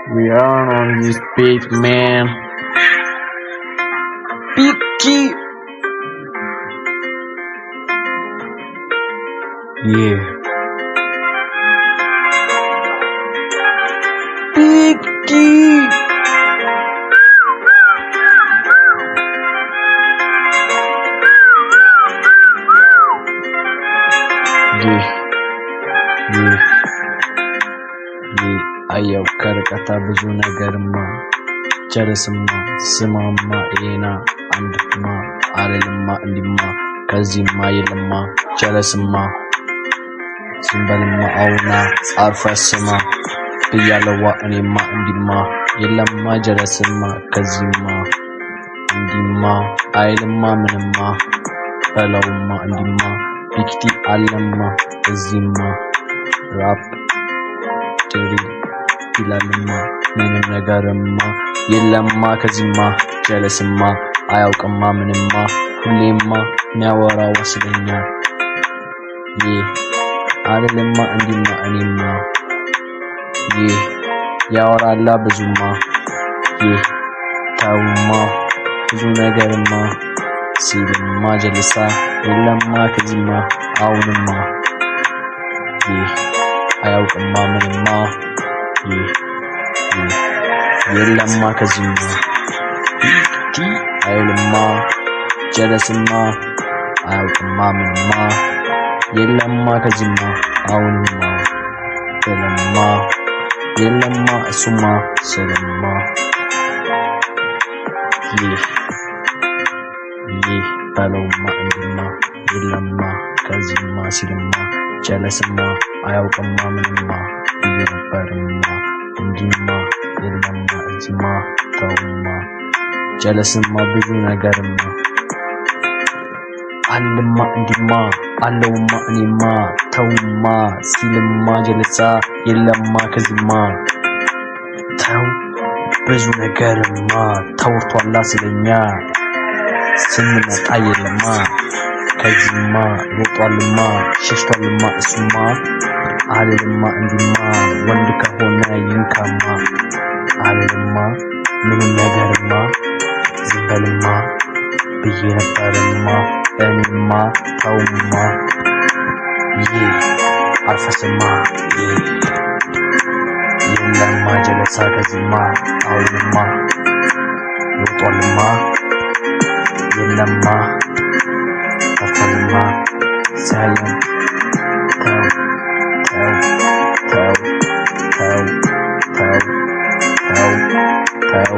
We are on this beat, man. Picky. Yeah. Picky. አየው ከርቀታ ብዙ ነገርማ ጀለስማ ስማማ ኤና አንድማ አለልማ እንዲማ ከዚህማ የለማ ጀለስማ ዝምበልማ አውና አርፈስማ ብያለዋ እኔማ እንዲማ የለማ ጀለስማ ከዚህማ እንዲማ አይልማ ምንማ በለውማ እንዲማ ቢክቲ አለማ እዚህማ ራፕ ድሪ ይላልማ ምንም ነገርማ የለማ ከዚህማ ጀለስማ አያውቅማ ምንማ ሁሌማ ሚያወራው ስለኛ አይደለማ እንዲማ እኔማ ያወራላ ብዙማ ታውማ ብዙ ነገርማ ሲልማ ጀለሳ የለማ ከዚህማ አሁንማ አያውቅማ ምንማ የለማ ከዚህማ አይልማ ጀለስማ አያውቅማ ምንማ የለማ ከዚህማ አሁንማ የለማ የለማ እሱማ ስለማ በለውማ እንዲማ የለማ ከዚህማ ሲልማ ጀለስማ አያውቅማ ምንማ እየነበርማ እንዲማ የለማ እዚህማ ተውማ ጀለስማ ብዙ ነገርማ አለማ እንዲማ አለውማ እኔማ ተውማ ሲልማ ጀለሳ የለማ ከዚህማ ተው ብዙ ነገርማ ተወርቷላ ስለኛ ስንመጣ የለማ ከዚህማ ሮጧልማ ሸሽቷልማ እሱማ አለልማ እንዲማ ወንድ ከሆነ ይንካማ አለልማ ምንም ነገርማ ዝምበልማ ብዬ ነበርማ እኔማ ተውማ አልፈስማ የለማ ጀለሳ ከዚህማ አሁንማ ሮጧልማ የለማ ከፈልማ ሰለም ተው